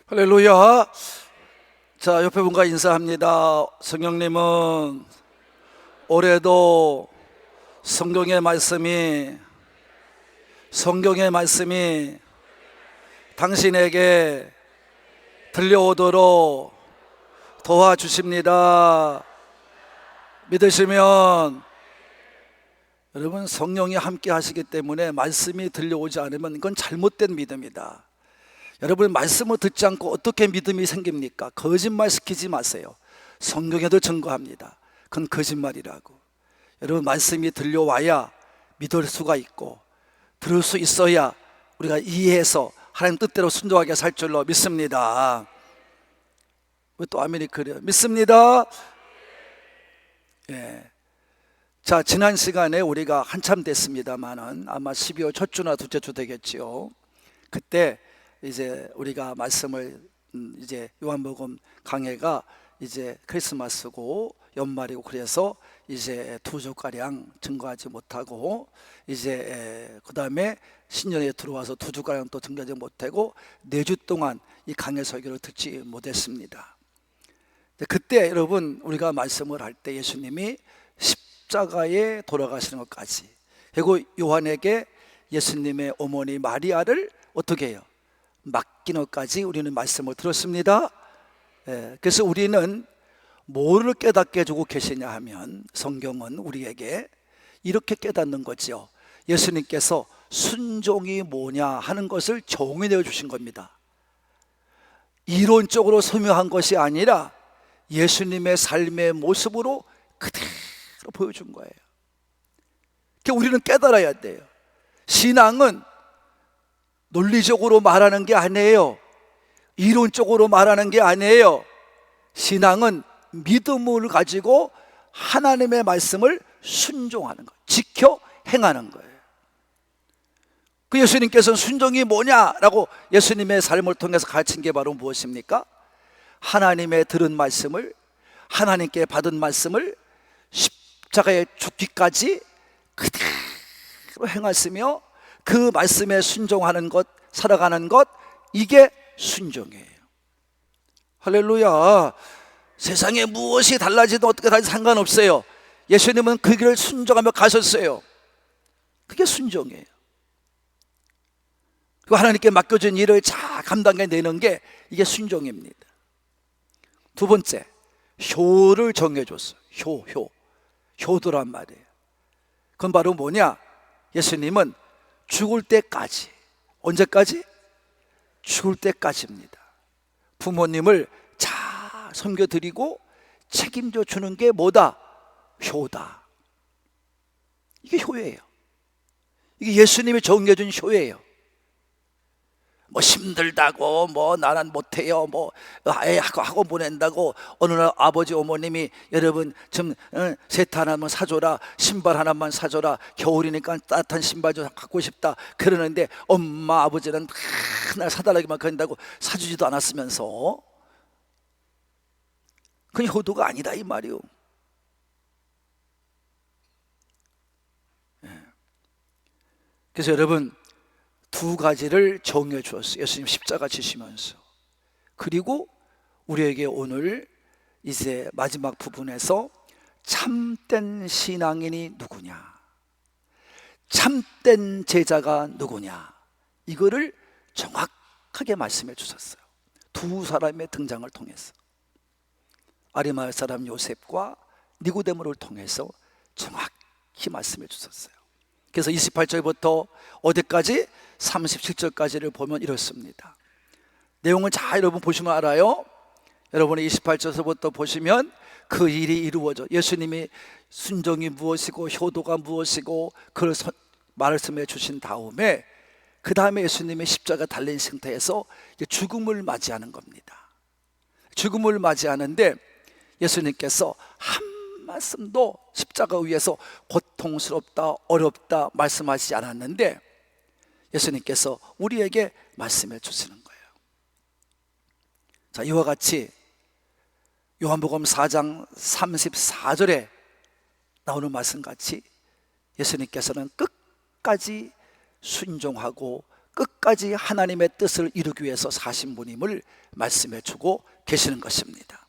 할렐루야. 자, 옆에 분과 인사합니다. 성령님은 올해도 성경의 말씀이 당신에게 들려오도록 도와주십니다. 믿으시면, 여러분, 성령이 함께 하시기 때문에 말씀이 들려오지 않으면 이건 잘못된 믿음이다. 여러분, 말씀을 듣지 않고 어떻게 믿음이 생깁니까? 거짓말 시키지 마세요. 성경에도 증거합니다. 그건 거짓말이라고. 여러분, 말씀이 들려와야 믿을 수가 있고, 들을 수 있어야 우리가 이해해서 하나님 뜻대로 순종하게 살 줄로 믿습니다. 왜 또 아멘이 그래요? 믿습니다. 예. 자, 지난 시간에 우리가 한참 됐습니다만은 아마 12월 첫 주나 둘째 주 되겠지요. 그때 이제 우리가 말씀을 이제 요한복음 강해가 이제 크리스마스고 연말이고 그래서 이제 2주가량 증거하지 못하고 이제 그 다음에 신년에 들어와서 2주가량 또 증거하지 못하고 4주 동안 이 강해 설교를 듣지 못했습니다. 그때 여러분, 우리가 말씀을 할 때 예수님이 십자가에 돌아가시는 것까지, 그리고 요한에게 예수님의 어머니 마리아를 어떻게 해요? 맡기는 것까지 우리는 말씀을 들었습니다. 그래서 우리는 뭐를 깨닫게 해주고 계시냐 하면, 성경은 우리에게 이렇게 깨닫는 거죠. 예수님께서 순종이 뭐냐 하는 것을 정의되어 주신 겁니다. 이론적으로 설명한 것이 아니라 예수님의 삶의 모습으로 그대로 보여준 거예요. 그러니까 우리는 깨달아야 돼요. 신앙은 논리적으로 말하는 게 아니에요. 이론적으로 말하는 게 아니에요. 신앙은 믿음을 가지고 하나님의 말씀을 순종하는 거예요. 지켜 행하는 거예요. 그 예수님께서는 순종이 뭐냐라고 예수님의 삶을 통해서 가르친 게 바로 무엇입니까? 하나님의 들은 말씀을, 하나님께 받은 말씀을 십자가에 죽기까지 그대로 행하시며 그 말씀에 순종하는 것, 살아가는 것, 이게 순종이에요. 할렐루야. 세상에 무엇이 달라지든 어떻게 달라지든 상관없어요. 예수님은 그 길을 순종하며 가셨어요. 그게 순종이에요. 그리고 하나님께 맡겨준 일을 잘 감당해내는 게 이게 순종입니다. 두 번째, 효를 정해줬어요. 효도란 말이에요. 그건 바로 뭐냐? 예수님은 죽을 때까지, 언제까지? 죽을 때까지입니다. 부모님을 잘 섬겨드리고 책임져 주는 게 뭐다? 효다. 이게 효예요. 이게 예수님이 정해준 효예요. 뭐 힘들다고, 뭐 나는 못해요, 뭐 아예 학원 보낸다고 어느 날 아버지 어머님이 여러분 좀 세트 하나만 사줘라, 신발 하나만 사줘라, 겨울이니까 따뜻한 신발 좀 갖고 싶다 그러는데 엄마 아버지는 하나 사달라기만 그런다고 사주지도 않았으면서, 그건 효도가 아니다 이 말이요. 그래서 여러분, 두 가지를 정해 주었어요. 예수님 십자가 지시면서. 그리고 우리에게 오늘 이제 마지막 부분에서 참된 신앙인이 누구냐, 참된 제자가 누구냐, 이거를 정확하게 말씀해 주셨어요. 두 사람의 등장을 통해서, 아리마야 사람 요셉과 니고데모를 통해서 정확히 말씀해 주셨어요. 그래서 28절부터 어디까지? 37절까지를 보면 이렇습니다. 내용은 잘 여러분 보시면 알아요. 여러분이 28절부터 보시면 그 일이 이루어져, 예수님이 순종이 무엇이고 효도가 무엇이고 그걸 말씀해 주신 다음에, 그 다음에 예수님의 십자가 달린 상태에서 죽음을 맞이하는 겁니다. 죽음을 맞이하는데 예수님께서 한 말씀도 십자가 위에서 고통스럽다, 어렵다 말씀하시지 않았는데 예수님께서 우리에게 말씀해 주시는 거예요. 자, 이와 같이 요한복음 4장 34절에 나오는 말씀같이 예수님께서는 끝까지 순종하고 끝까지 하나님의 뜻을 이루기 위해서 사신 분임을 말씀해 주고 계시는 것입니다.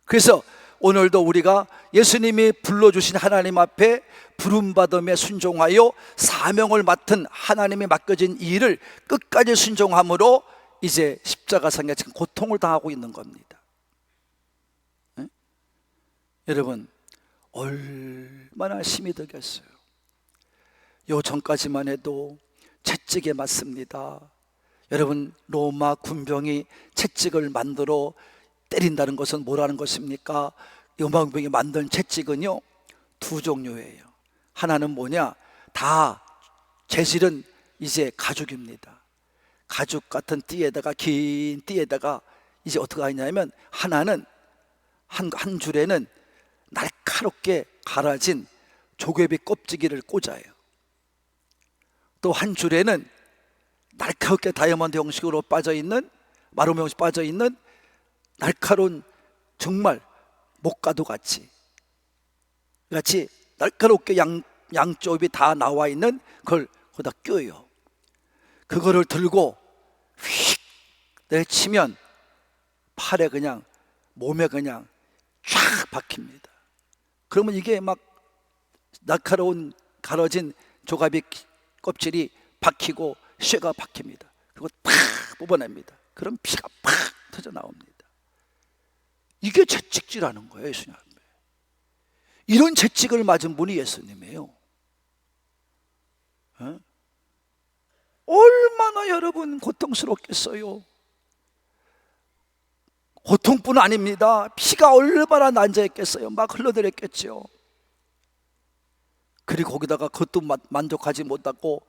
그래서 오늘도 우리가 예수님이 불러주신 하나님 앞에 부름받음에 순종하여 사명을 맡은 하나님이 맡겨진 이 일을 끝까지 순종함으로 이제 십자가상에 지금 고통을 당하고 있는 겁니다. 여러분, 얼마나 힘이 들겠어요. 요 전까지만 해도 채찍에 맞습니다. 여러분, 로마 군병이 채찍을 만들어 때린다는 것은 뭐라는 것입니까? 로마 군병이 만든 채찍은요, 두 종류예요. 하나는 뭐냐? 다 재질은 이제 가죽입니다. 가죽 같은 띠에다가, 긴 띠에다가 이제 어떻게 하냐면, 하나는 한 줄에는 날카롭게 갈아진 조개비 껍질기를 꽂아요. 또 한 줄에는 날카롭게 다이아몬드 형식으로 빠져있는, 마름 형식 빠져있는 날카로운, 정말 목가도 같이 날카롭게 양쪽이 다 나와 있는 걸 거기다 껴요. 그거를 들고 휙 내치면 팔에 그냥, 몸에 그냥 쫙 박힙니다. 그러면 이게 막 날카로운 갈아진 조가비 껍질이 박히고 쇠가 박힙니다. 그리고 팍 뽑아냅니다. 그럼 피가 팍 터져 나옵니다. 이게 채찍질하는 거예요, 예수님. 이런 채찍을 맞은 분이 예수님이에요. 얼마나 여러분 고통스럽겠어요. 고통뿐 아닙니다. 피가 얼마나 난자했겠어요. 막 흘러내렸겠죠. 그리고 거기다가 그것도 만족하지 못하고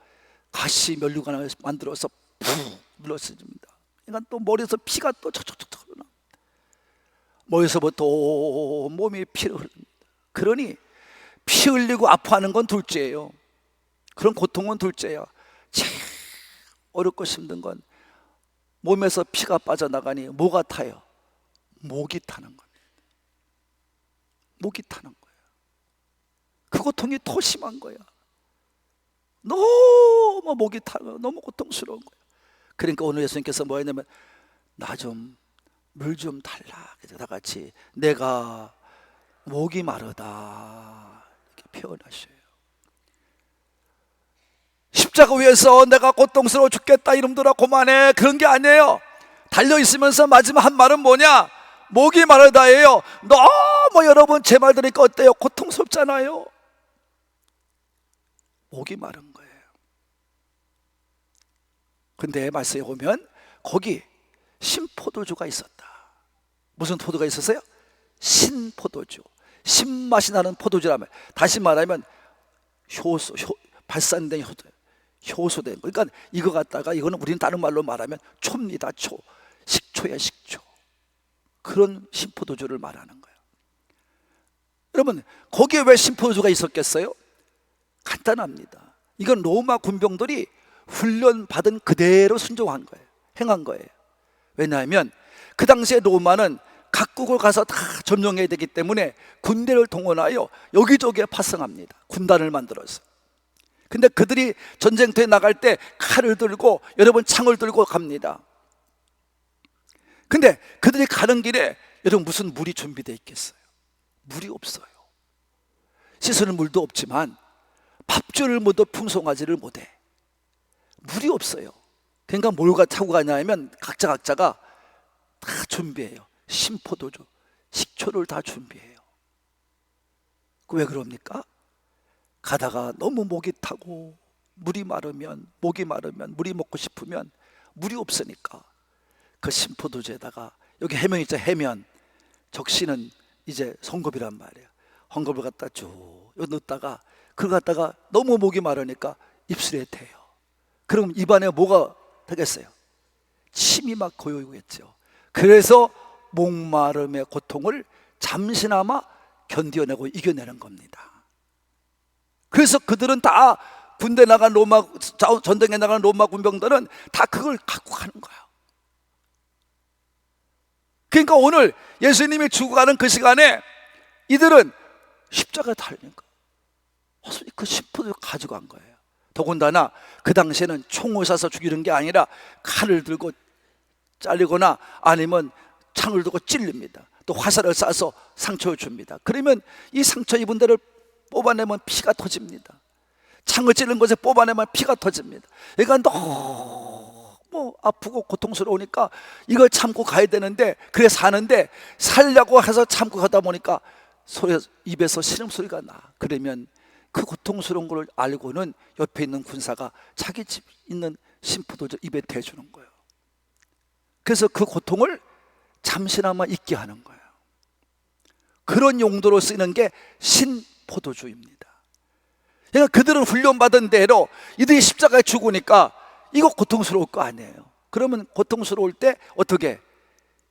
가시 면류관을 만들어서 푹 눌러쓰줍니다. 그러니까 또 머리에서 피가 또 촉촉촉 흘러납니다. 머리에서부터 몸이 피를 흘립니다. 그러니 피 흘리고 아파하는 건 둘째예요. 그런 고통은 둘째야. 제일 어렵고 힘든 건 몸에서 피가 빠져나가니 뭐가 타요? 목이 타는 겁니다. 목이 타는 거예요. 그 고통이 더 심한 거야. 너무 목이 타고 너무 고통스러운 거예요. 그러니까 오늘 예수님께서 뭐 했냐면, 나 좀 물 좀 달라. 그래서 다 같이 내가 목이 마르다 이렇게 표현하셔요. 십자가 위에서 내가 고통스러워 죽겠다 이놈들아 그만해, 그런 게 아니에요. 달려있으면서 마지막 한 말은 뭐냐? 목이 마르다예요. 너무 여러분 제 말 들으니까 어때요? 고통스럽잖아요. 목이 마른 거예요. 근데 말씀에 보면 거기 신포도주가 있었다. 무슨 포도가 있었어요? 신포도주. 신맛이 나는 포도주라면, 다시 말하면 발산된 효소된, 그러니까 이거 갖다가, 이거는 우리는 다른 말로 말하면 초입니다. 초. 식초야, 식초. 그런 신포도주를 말하는 거예요. 여러분, 거기에 왜 신포도주가 있었겠어요? 간단합니다. 이건 로마 군병들이 훈련받은 그대로 순종한 거예요. 행한 거예요. 왜냐하면 그 당시에 로마는 각국을 가서 다 점령해야 되기 때문에 군대를 동원하여 여기저기에 파송합니다. 군단을 만들어서. 근데 그들이 전쟁터에 나갈 때 칼을 들고, 여러분 창을 들고 갑니다. 근데 그들이 가는 길에 여러분 무슨 물이 준비되어 있겠어요? 물이 없어요. 씻을 물도 없지만 밥줄을 모두 풍성하지를 못해. 물이 없어요. 그러니까 뭘 타고 가냐면 각자가 다 준비해요. 신포도주, 식초를 다 준비해요. 왜 그럽니까? 가다가 너무 목이 타고 목이 마르면 물이 먹고 싶으면 물이 없으니까 그 신포도주에다가, 여기 해면 있죠, 해면. 적시는 이제 송겁이란 말이에요. 헝겊을 갖다 쭉 넣다가 그걸 갖다가 너무 목이 마르니까 입술에 대요. 그럼 입안에 뭐가 되겠어요? 침이 막 고이겠죠. 그래서 목마름의 고통을 잠시나마 견뎌내고 이겨내는 겁니다. 그래서 그들은 다 군대 나간 로마, 전쟁에 나간 로마 군병들은 다 그걸 갖고 가는 거야. 그러니까 오늘 예수님이 죽어가는 그 시간에 이들은 십자가에 달리니까 그 심포도를 가져간 거예요. 더군다나 그 당시에는 총을 쏴서 죽이는 게 아니라 칼을 들고 잘리거나 아니면 창을 들고 찔립니다. 또 화살을 쏴서 상처를 줍니다. 그러면 이 상처 입은 데를 뽑아내면 피가 터집니다. 창을 찌른 곳에 뽑아내면 피가 터집니다. 그러니까 너무 아프고 고통스러우니까 이걸 참고 가야 되는데, 그래 사는데 살려고 해서 참고 가다 보니까 입에서 신음소리가 나. 그러면 그 고통스러운 걸 알고는 옆에 있는 군사가 자기 집 있는 심포도주 입에 대주는 거예요. 그래서 그 고통을 잠시나마 잊게 하는 거예요. 그런 용도로 쓰이는 게 신포도주입니다. 그러니까 그들은 훈련받은 대로 이들이 십자가에 죽으니까 이거 고통스러울 거 아니에요. 그러면 고통스러울 때 어떻게?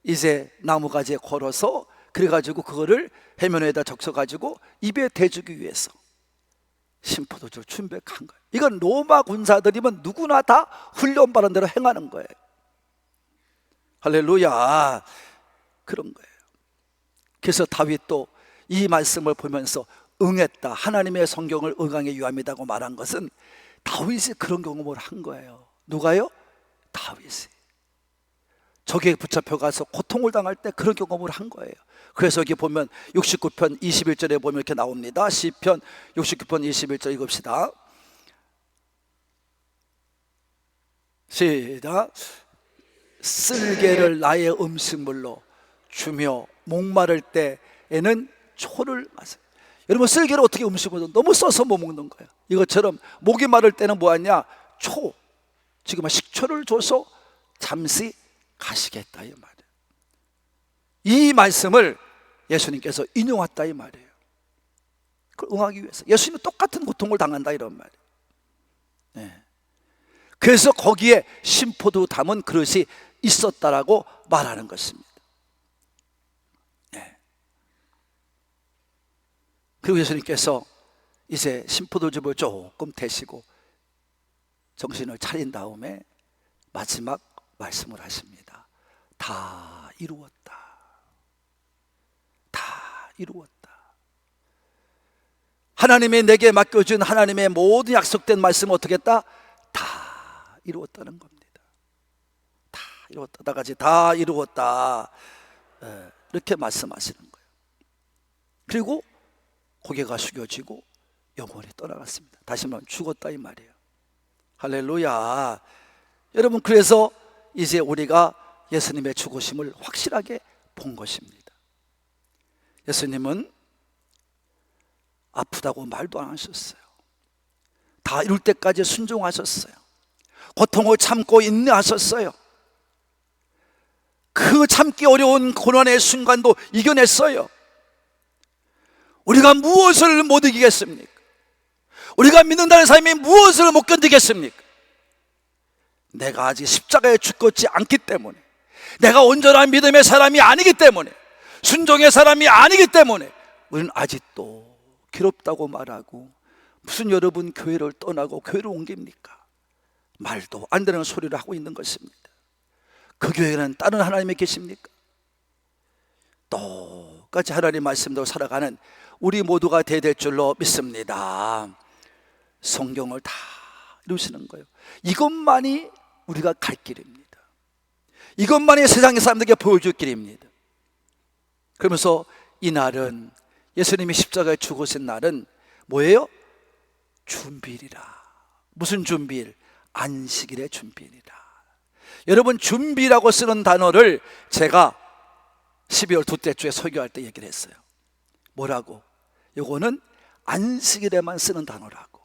이제 나무가지에 걸어서 그래가지고 그거를 해면에다 적셔가지고 입에 대주기 위해서 심포도주를 준비한 거예요. 이건 로마 군사들이면 누구나 다 훈련받은 대로 행하는 거예요. 할렐루야. 그런 거예요. 그래서 다윗도 이 말씀을 보면서 응했다, 하나님의 성경을 응하게 유함이라고 말한 것은 다윗이 그런 경험을 한 거예요. 누가요? 다윗이 적에 붙잡혀 가서 고통을 당할 때 그런 경험을 한 거예요. 그래서 여기 보면 69편 21절에 보면 이렇게 나옵니다. 시편 69편 21절 읽읍시다. 시작. 쓸개를 나의 음식물로 주며 목마를 때에는 초를 마세요. 여러분, 쓸개를 어떻게 음식으로 너무 써서 못 먹는 거예요. 이것처럼 목이 마를 때는 뭐하냐? 초, 지금 식초를 줘서 잠시 가시겠다 이 말이에요. 이 말씀을 예수님께서 인용했다 이 말이에요. 그걸 응하기 위해서 예수님은 똑같은 고통을 당한다 이런 말이에요. 네. 그래서 거기에 심포도 담은 그릇이 있었다라고 말하는 것입니다. 네. 그리고 예수님께서 이제 심포도즙을 조금 대시고 정신을 차린 다음에 마지막 말씀을 하십니다. 다 이루었다. 다 이루었다. 하나님이 내게 맡겨준 하나님의 모든 약속된 말씀을 어떻게 했다? 다 이루었다는 겁니다. 다 이루었다. 다 같이 다 이루었다. 이렇게 말씀하시는 거예요. 그리고 고개가 숙여지고 영원히 떠나갔습니다. 다시 말하면 죽었다 이 말이에요. 할렐루야. 여러분, 그래서 이제 우리가 예수님의 죽으심을 확실하게 본 것입니다. 예수님은 아프다고 말도 안 하셨어요. 다 이룰 때까지 순종하셨어요. 고통을 참고 인내하셨어요. 그 참기 어려운 고난의 순간도 이겨냈어요. 우리가 무엇을 못 이기겠습니까? 우리가 믿는다는 삶이 무엇을 못 견디겠습니까? 내가 아직 십자가에 죽지 않기 때문에, 내가 온전한 믿음의 사람이 아니기 때문에, 순종의 사람이 아니기 때문에 우리는 아직도 괴롭다고 말하고, 무슨 여러분 교회를 떠나고 교회를 옮깁니까? 말도 안 되는 소리를 하고 있는 것입니다. 그 교회는 다른 하나님이 계십니까? 똑같이 하나님 말씀대로 살아가는 우리 모두가 되어야 될 줄로 믿습니다. 성경을 다 이루시는 거예요. 이것만이 우리가 갈 길입니다. 이것만이 세상의 사람들에게 보여줄 길입니다. 그러면서 이 날은, 예수님이 십자가에 죽으신 날은 뭐예요? 준비일이라. 무슨 준비일? 안식일의 준비일이라. 여러분, 준비라고 쓰는 단어를 제가 12월 둘째 주에 설교할 때 얘기를 했어요. 뭐라고? 요거는 안식일에만 쓰는 단어라고.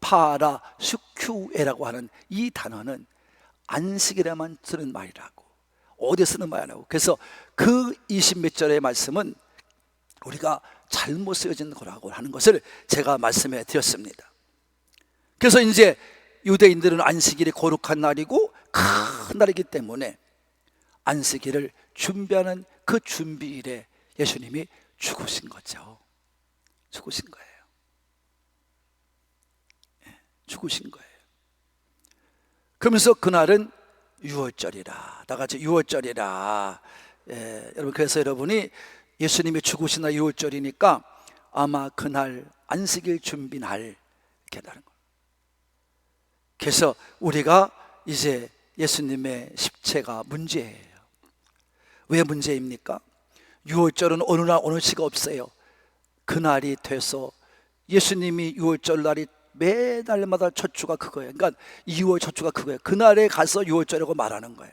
파라 슈큐에라고 하는 이 단어는 안식일에만 쓰는 말이라고. 어디에 쓰는 말이라고. 그래서 그 20몇 절의 말씀은 우리가 잘못 쓰여진 거라고 하는 것을 제가 말씀해 드렸습니다. 그래서 이제 유대인들은 안식일이 거룩한 날이고 큰 날이기 때문에 안식일을 준비하는 그 준비일에 예수님이 죽으신 거죠. 죽으신 거예요. 죽으신 거예요. 그러면서 그날은 유월절이라. 다 같이 유월절이라. 여러분, 그래서 여러분이 예수님이 죽으신 날 유월절이니까 아마 그날 안식일 준비날 이렇게 하는 거예요. 그래서 우리가 이제 예수님의 십체가 문제예요. 왜 문제입니까? 유월절은 어느 날 어느 시가 없어요. 그날이 돼서 예수님이 유월절 날이 매달마다 첫 주가 그거예요. 그러니까 2월 첫 주가 그거예요. 그날에 가서 유월절이라고 말하는 거예요.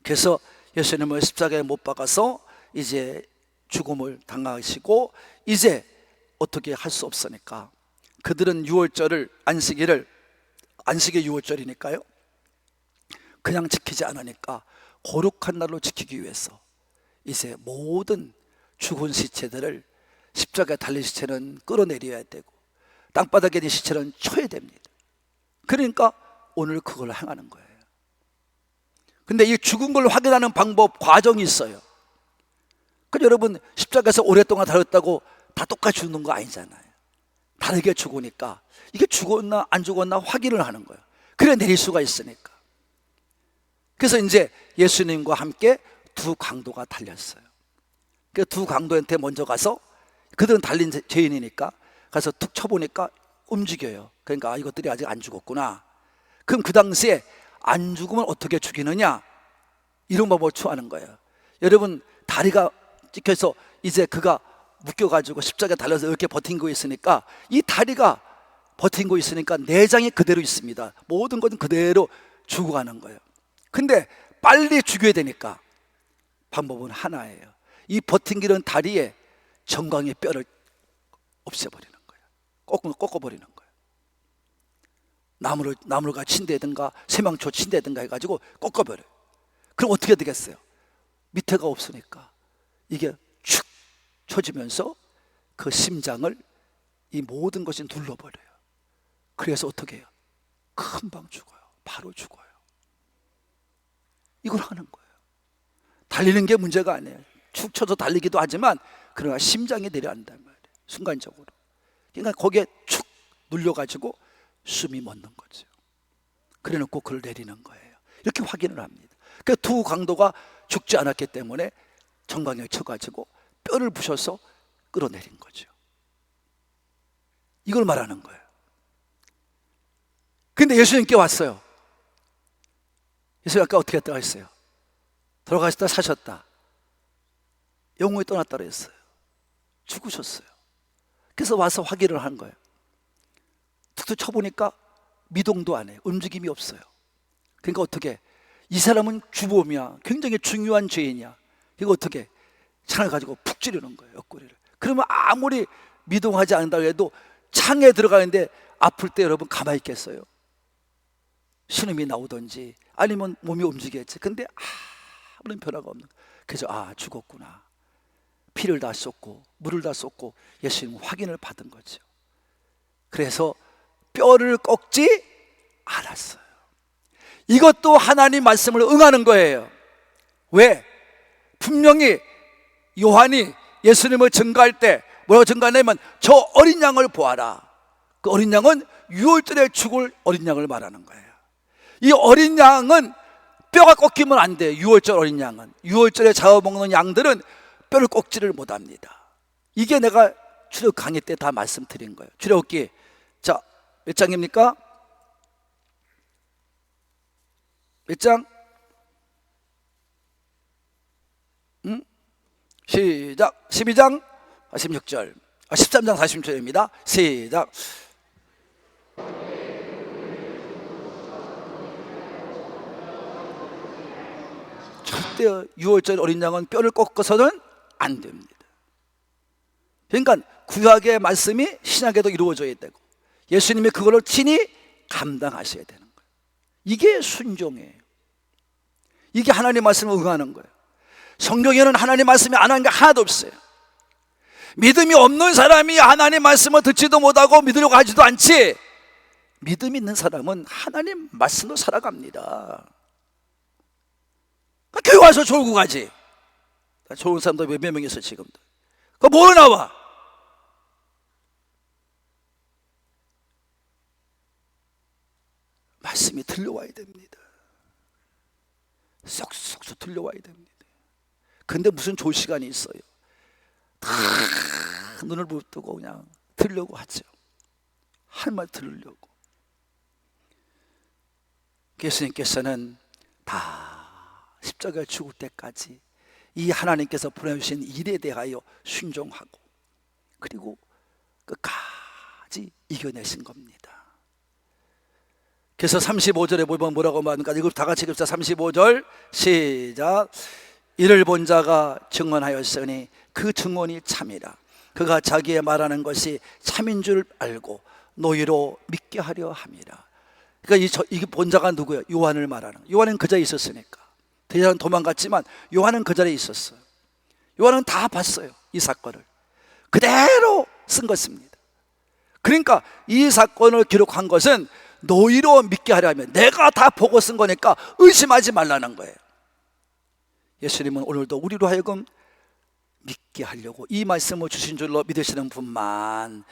그래서 예수님을 십자가에 못 박아서 이제 죽음을 당하시고 이제 어떻게 할 수 없으니까 그들은 유월절을 안식의 유월절이니까요, 그냥 지키지 않으니까 거룩한 날로 지키기 위해서 이제 모든 죽은 시체들을, 십자가에 달린 시체는 끌어내려야 되고 땅바닥에 있는 시체는 쳐야 됩니다. 그러니까 오늘 그걸 행하는 거예요. 근데 이 죽은 걸 확인하는 방법, 과정이 있어요. 그러니까 여러분, 십자가에서 오랫동안 달렸다고 다 똑같이 죽는 거 아니잖아요. 다르게 죽으니까 이게 죽었나 안 죽었나 확인을 하는 거예요. 그래 내릴 수가 있으니까. 그래서 이제 예수님과 함께 두 강도가 달렸어요. 그 두 강도한테 먼저 가서, 그들은 달린 죄인이니까 가서 툭 쳐보니까 움직여요. 그러니까 이것들이 아직 안 죽었구나. 그럼 그 당시에 안 죽으면 어떻게 죽이느냐, 이런 방법을 취하는 거예요. 여러분, 다리가 찍혀서 이제 그가 묶여가지고 십자가에 달려서 이렇게 버틴 있으니까, 이 다리가 버틴 있으니까 내장이 그대로 있습니다. 모든 것은 그대로 죽어가는 거예요. 근데 빨리 죽여야 되니까 방법은 하나예요. 이 버틴기는 다리에 정강이 뼈를 없애버리는 거예요. 꺾어버리는 거예요. 나무가 친대든가 세망초 친대든가 해가지고 꺾어버려요. 그럼 어떻게 되겠어요? 밑에가 없으니까 이게 축 쳐지면서 그 심장을, 이 모든 것이 눌러버려요. 그래서 어떻게 해요? 금방 죽어요. 바로 죽어요. 이걸 하는 거예요. 달리는 게 문제가 아니에요. 축 쳐서 달리기도 하지만 그러나 심장이 내려앉는단 말이에요. 순간적으로. 그러니까 거기에 축 눌려가지고 숨이 멎는 거죠. 그래 놓고 그를 내리는 거예요. 이렇게 확인을 합니다. 그 두 강도가 죽지 않았기 때문에 정강에 쳐가지고 뼈를 부셔서 끌어내린 거죠. 이걸 말하는 거예요. 근데 예수님께 왔어요. 예수님 아까 어떻게 했다고 했어요? 돌아가셨다 사셨다, 영혼이 떠났다 그랬어요. 죽으셨어요. 그래서 와서 확인을 한 거예요. 툭툭 쳐보니까 미동도 안 해요. 움직임이 없어요. 그러니까 어떻게, 이 사람은 주범이야, 굉장히 중요한 죄인이야. 이거 어떻게, 창을 가지고 푹 찌르는 거예요, 옆구리를. 그러면 아무리 미동하지 않는다고 해도 창에 들어가는데 아플 때 여러분 가만히 있겠어요? 신음이 나오든지 아니면 몸이 움직이겠지. 근데 아무런 변화가 없는 거예요. 그래서 죽었구나. 피를 다 쏟고 물을 다 쏟고 예수님 확인을 받은 거죠. 그래서 뼈를 꺾지 않았어요. 이것도 하나님 말씀을 응하는 거예요. 왜? 분명히 요한이 예수님을 증거할 때 뭐라고 증거하냐면, 저 어린 양을 보아라. 그 어린 양은 유월절에 죽을 어린 양을 말하는 거예요. 이 어린 양은 뼈가 꺾이면 안 돼요. 유월절 어린 양은, 유월절에 잡아먹는 양들은 뼈를 꺾지를 못합니다. 이게 내가 출애굽 강의 때 다 말씀드린 거예요. 출애굽기, 자, 몇 장입니까? 몇 장? 시작. 12장 16절, 13장 40절입니다. 시작. 절대 유월절 어린 양은 뼈를 꺾어서는 안 됩니다. 그러니까 구약의 말씀이 신약에도 이루어져야 되고 예수님이 그거를 친히 감당하셔야 되는 거예요. 이게 순종이에요. 이게 하나님 말씀을 응하는 거예요. 성경에는 하나님 말씀이 안 하는 게 하나도 없어요. 믿음이 없는 사람이 하나님 말씀을 듣지도 못하고 믿으려고 하지도 않지, 믿음 있는 사람은 하나님 말씀으로 살아갑니다. 교회 와서 졸고 가지. 좋은 사람도 몇 명 있어 지금도. 그거 뭐로 나와? 말씀이 들려와야 됩니다. 쏙쏙쏙 들려와야 됩니다. 근데 무슨 좋을 시간이 있어요? 다 눈을 붙들고 그냥 들으려고 하죠. 할 말 들으려고. 예수님께서는 다 십자가에 죽을 때까지 이 하나님께서 보내주신 일에 대하여 순종하고 그리고 끝까지 이겨내신 겁니다. 그래서 35절에 보면 뭐라고 말하는가? 이거 다 같이 읽읍시다. 35절 시작. 이를 본 자가 증언하였으니 그 증언이 참이라. 그가 자기의 말하는 것이 참인 줄 알고 너희로 믿게 하려 함이라. 그러니까 이 본 자가 누구예요? 요한을 말하는. 요한은 그 자리에 있었으니까. 대장은 도망갔지만 요한은 그 자리에 있었어요. 요한은 다 봤어요. 이 사건을 그대로 쓴 것입니다. 그러니까 이 사건을 기록한 것은 너희로 믿게 하려면, 내가 다 보고 쓴 거니까 의심하지 말라는 거예요. 예수님은 오늘도 우리로 하여금 믿게 하려고 이 말씀을 주신 줄로 믿으시는 분만,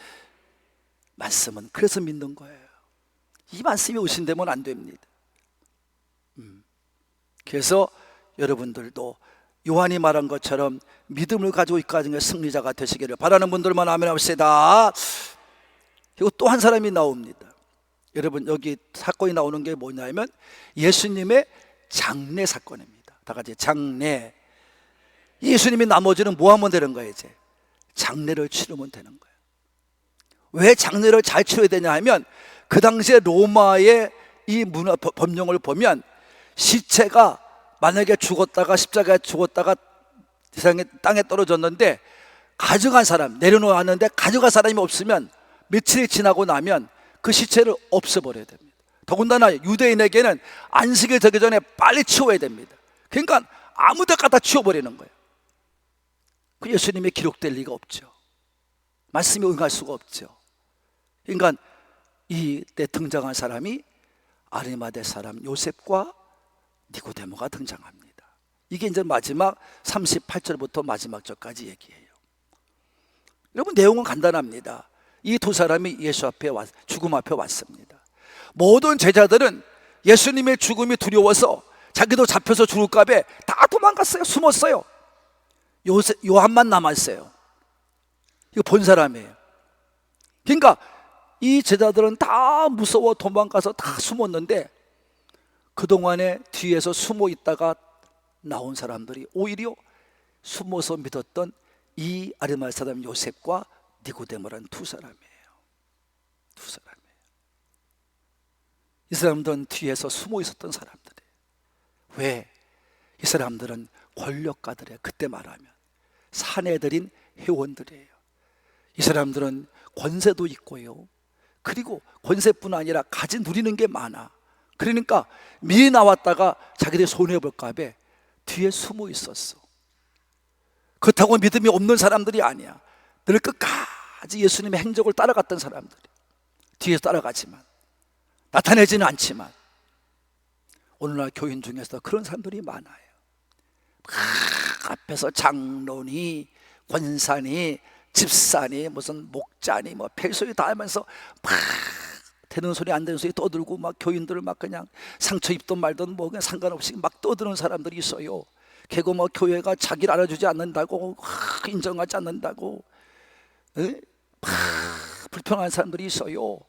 말씀은 그래서 믿는 거예요. 이 말씀이 의심되면 안 됩니다. 그래서 여러분들도 요한이 말한 것처럼 믿음을 가지고 이 가정의 승리자가 되시기를 바라는 분들만 아멘 합시다. 그리고 또 한 사람이 나옵니다. 여러분, 여기 사건이 나오는 게 뭐냐면 예수님의 장례 사건입니다. 다 같이 장례. 예수님이 나머지는 뭐 하면 되는 거예요? 이제 장례를 치르면 되는 거예요. 왜 장례를 잘 치러야 되냐 하면, 그 당시에 로마의 이 문화 법령을 보면 시체가 만약에 죽었다가 십자가에 죽었다가 세상에 땅에 떨어졌는데 가져간 사람, 내려놓았는데 가져간 사람이 없으면 며칠이 지나고 나면 그 시체를 없애버려야 됩니다. 더군다나 유대인에게는 안식일 되기 전에 빨리 치워야 됩니다. 그러니까 아무 데 갖다 치워버리는 거예요. 그 예수님이 기록될 리가 없죠. 말씀이 응할 수가 없죠. 그러니까 이때 등장한 사람이 아리마대 사람 요셉과 니고데모가 등장합니다. 이게 이제 마지막 38절부터 마지막 절까지 얘기해요. 여러분, 내용은 간단합니다. 이 두 사람이 예수 앞에 죽음 앞에 왔습니다. 모든 제자들은 예수님의 죽음이 두려워서 자기도 잡혀서 죽을까 봐 다 도망갔어요. 숨었어요. 요한만 남았어요. 이거 본 사람이에요. 그러니까 이 제자들은 다 무서워 도망가서 다 숨었는데, 그동안에 뒤에서 숨어 있다가 나온 사람들이 오히려 숨어서 믿었던 이 아리마대 사람 요셉과 니고데모라는 두 사람이에요. 두 사람이에요. 이 사람들은 뒤에서 숨어 있었던 사람들이에요. 왜? 이 사람들은 권력가들이에요. 그때 말하면 사내들인 회원들이에요. 이 사람들은 권세도 있고요, 그리고 권세뿐 아니라 가지 누리는 게 많아. 그러니까 미리 나왔다가 자기들이 손해볼까 봐 뒤에 숨어 있었어. 그렇다고 믿음이 없는 사람들이 아니야. 늘 끝까지 예수님의 행적을 따라갔던 사람들이 뒤에서 따라가지만, 나타내지는 않지만, 오늘날 교인 중에서 그런 사람들이 많아요. 앞에서 장로니 권사니 집사니 무슨 목자니 뭐 별소리 다 하면서 막 되는 소리 안 되는 소리 떠들고, 막 교인들을 막 그냥 상처 입든 말든 뭐 그냥 상관없이 막 떠드는 사람들이 있어요. 결국 뭐 교회가 자기를 알아주지 않는다고, 인정하지 않는다고 불평하는 사람들이 있어요.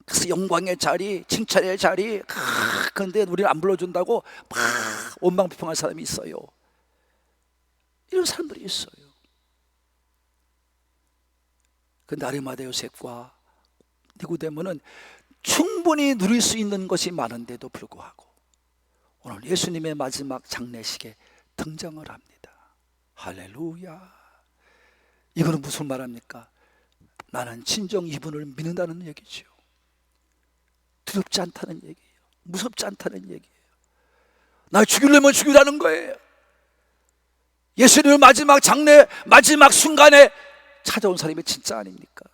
그래서 영광의 자리, 칭찬의 자리, 그런데 우리를 안 불러준다고 막 원망 비평하는 사람이 있어요. 이런 사람들이 있어요. 근데 아리마대 요셉과 니고데모는 충분히 누릴 수 있는 것이 많은데도 불구하고 오늘 예수님의 마지막 장례식에 등장을 합니다. 할렐루야. 이거는 무슨 말합니까? 나는 진정 이분을 믿는다는 얘기죠. 두렵지 않다는 얘기예요. 무섭지 않다는 얘기예요. 날 죽이려면 죽이라는 거예요. 예수님을 마지막 장례, 마지막 순간에 찾아온 사람이 진짜 아닙니까?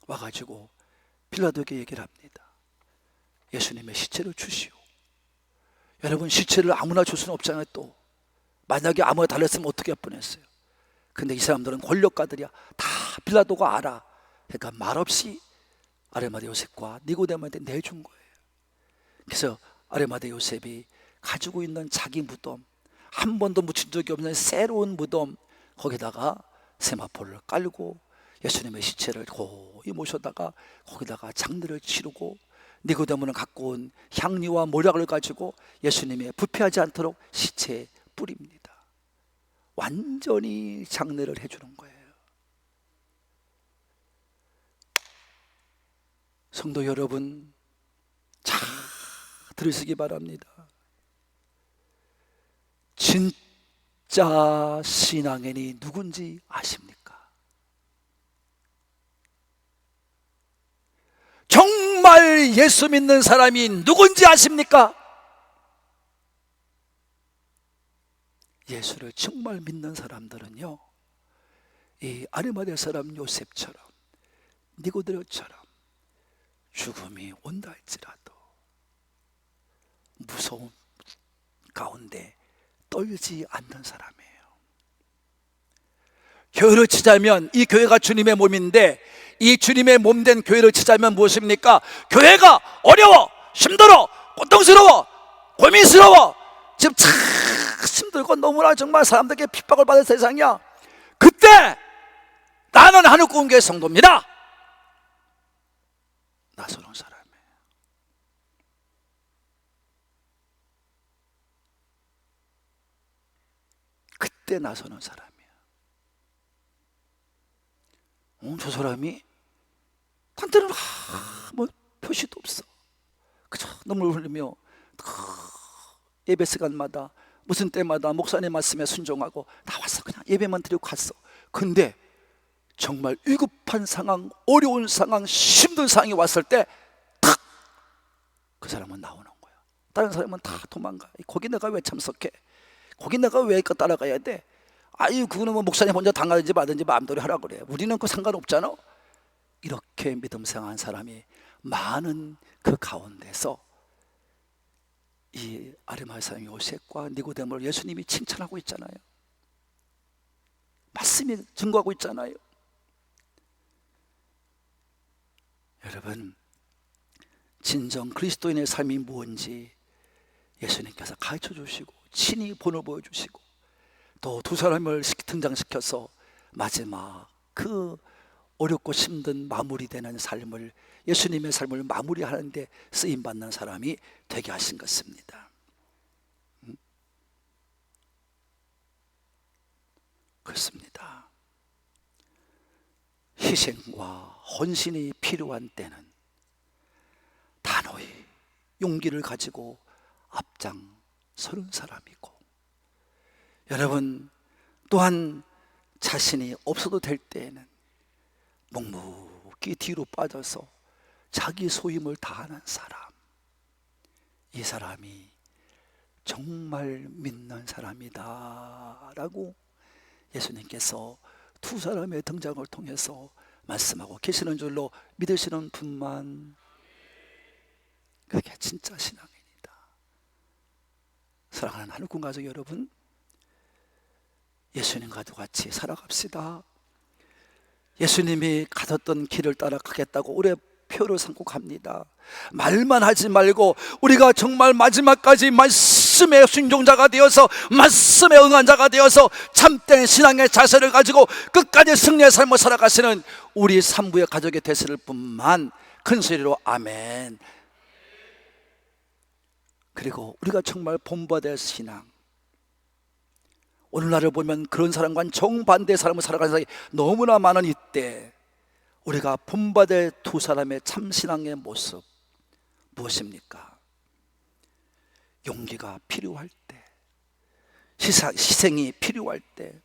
와가지고 빌라도에게 얘기를 합니다. 예수님의 시체를 주시오. 여러분, 시체를 아무나 줄 수는 없잖아요. 또 만약에 아무나 달랬으면 어떻게 할 뻔했어요. 근데 이 사람들은 권력가들이야. 다 빌라도가 알아. 그러니까 말없이 아리마대 요셉과 니고데모한테 내준 거예요. 그래서 아리마대 요셉이 가지고 있는 자기 무덤, 한 번도 묻힌 적이 없는 새로운 무덤, 거기다가 세마포를 깔고 예수님의 시체를 고이 모셔다가 거기다가 장례를 치르고, 니고데모는 갖고 온 향료와 모략을 가지고 예수님의 부패하지 않도록 시체에 뿌립니다. 완전히 장례를 해주는 거예요. 성도 여러분, 잘 들으시기 바랍니다. 진짜 신앙인이 누군지 아십니까? 정말 예수 믿는 사람이 누군지 아십니까? 예수를 정말 믿는 사람들은요, 이 아리마대 사람 요셉처럼, 니고데모처럼 죽음이 온다 할지라도 무서움 가운데 떨지 않는 사람이에요. 교회를 치자면 이 교회가 주님의 몸인데, 이 주님의 몸된 교회를 치자면 무엇입니까? 교회가 어려워, 힘들어, 고통스러워, 고민스러워, 지금 참 힘들고 너무나 정말 사람들에게 핍박을 받을 세상이야. 그때 나는 한국공교회 성도입니다, 나서는 사람이에요. 그때 나서는 사람이에요. 저 사람이 한때는 뭐 표시도 없어. 그저 눈물 흘리며 예배 시간마다 무슨 때마다 목사님 말씀에 순종하고 나와서 그냥 예배만 드리고 갔어. 근데 정말 위급한 상황, 어려운 상황, 힘든 상황이 왔을 때 탁! 그 사람은 나오는 거야. 다른 사람은 다 도망가. 거기 내가 왜 참석해? 거기 내가 왜 따라가야 돼? 아유, 그거는 뭐 목사님 혼자 당하든지 마든지 마음대로 하라 그래. 우리는 그 상관없잖아. 이렇게 믿음 생활한 사람이 많은 그 가운데서 이 아리마대 사람 요셉과 니고데모를 예수님이 칭찬하고 있잖아요. 말씀이 증거하고 있잖아요. 여러분, 진정 그리스도인의 삶이 뭔지 예수님께서 가르쳐 주시고 친히 본을 보여주시고, 또 두 사람을 등장시켜서 마지막 그 어렵고 힘든 마무리되는 삶을, 예수님의 삶을 마무리하는 데 쓰임받는 사람이 되게 하신 것입니다. 그렇습니다. 희생과 헌신이 필요한 때는 단호히 용기를 가지고 앞장서는 사람이고, 여러분 또한 자신이 없어도 될 때에는 묵묵히 뒤로 빠져서 자기 소임을 다하는 사람, 이 사람이 정말 믿는 사람이다 라고 예수님께서 두 사람의 등장을 통해서 말씀하고 계시는 줄로 믿으시는 분만, 그게 진짜 신앙입니다. 사랑하는 한국군 가족 여러분, 예수님과도 같이 살아갑시다. 예수님이 가셨던 길을 따라 가겠다고 올해 표를 삼고 갑니다. 말만 하지 말고 우리가 정말 마지막까지 말씀의 순종자가 되어서, 말씀에 응한 자가 되어서 참된 신앙의 자세를 가지고 끝까지 승리의 삶을 살아가시는 우리 산부의 가족이 되실 뿐만, 큰 소리로 아멘. 그리고 우리가 정말 본받을 신앙, 오늘날을 보면 그런 사람과는 정반대의 삶을 살아가는 사람이 너무나 많은 이때, 우리가 본받을 두 사람의 참신앙의 모습 무엇입니까? 용기가 필요할 때, 희생이 필요할 때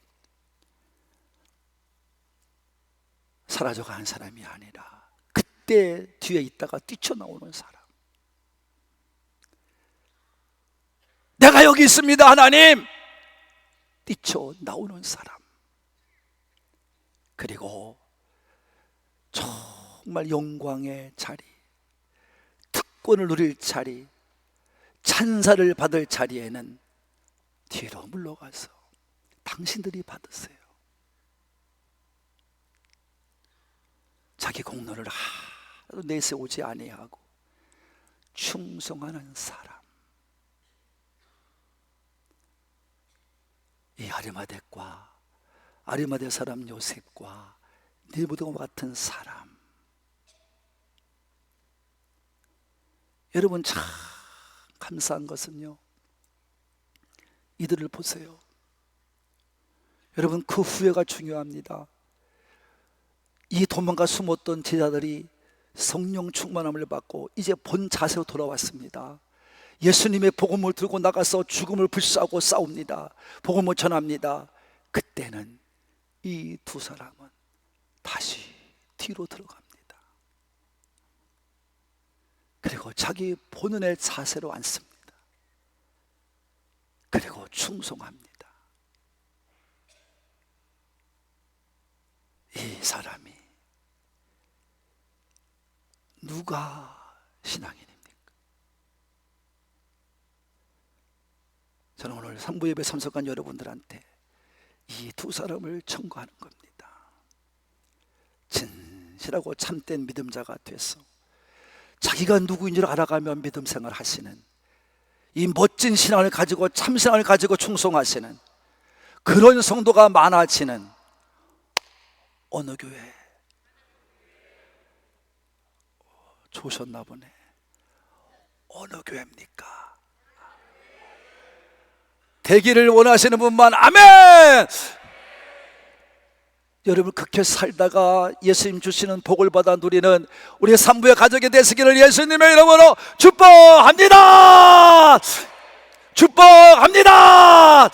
사라져가는 사람이 아니라 그때 뒤에 있다가 뛰쳐나오는 사람. 내가 여기 있습니다 하나님, 뛰쳐나오는 사람. 그리고 정말 영광의 자리, 특권을 누릴 자리, 찬사를 받을 자리에는 뒤로 물러가서 당신들이 받으세요. 자기 공로를 내세우지 아니하고 충성하는 사람. 이 아리마대 사람 요셉과 니고데모와 같은 사람. 여러분, 참 감사한 것은요, 이들을 보세요. 여러분, 그 후회가 중요합니다. 이 도망가 숨었던 제자들이 성령 충만함을 받고 이제 본 자세로 돌아왔습니다. 예수님의 복음을 들고 나가서 죽음을 불사하고 싸웁니다. 복음을 전합니다. 그때는 이 두 사람은 다시 뒤로 들어갑니다. 그리고 자기 본연의 자세로 앉습니다. 그리고 충성합니다. 이 사람이 누가 신앙인입니까? 저는 오늘 상부 예배 참석한 여러분들한테 이 두 사람을 청구하는 겁니다. 진실하고 참된 믿음자가 돼서 자기가 누구인지를 알아가며 믿음 생활 하시는, 이 멋진 신앙을 가지고 참신앙을 가지고 충성하시는 그런 성도가 많아지는 어느 교회? 좋으셨나 보네. 어느 교회입니까? 되기를 원하시는 분만 아멘! 여러분, 그렇게 살다가 예수님 주시는 복을 받아 누리는 우리 산부의 가족이 되시기를 예수님의 이름으로 축복합니다. 축복합니다.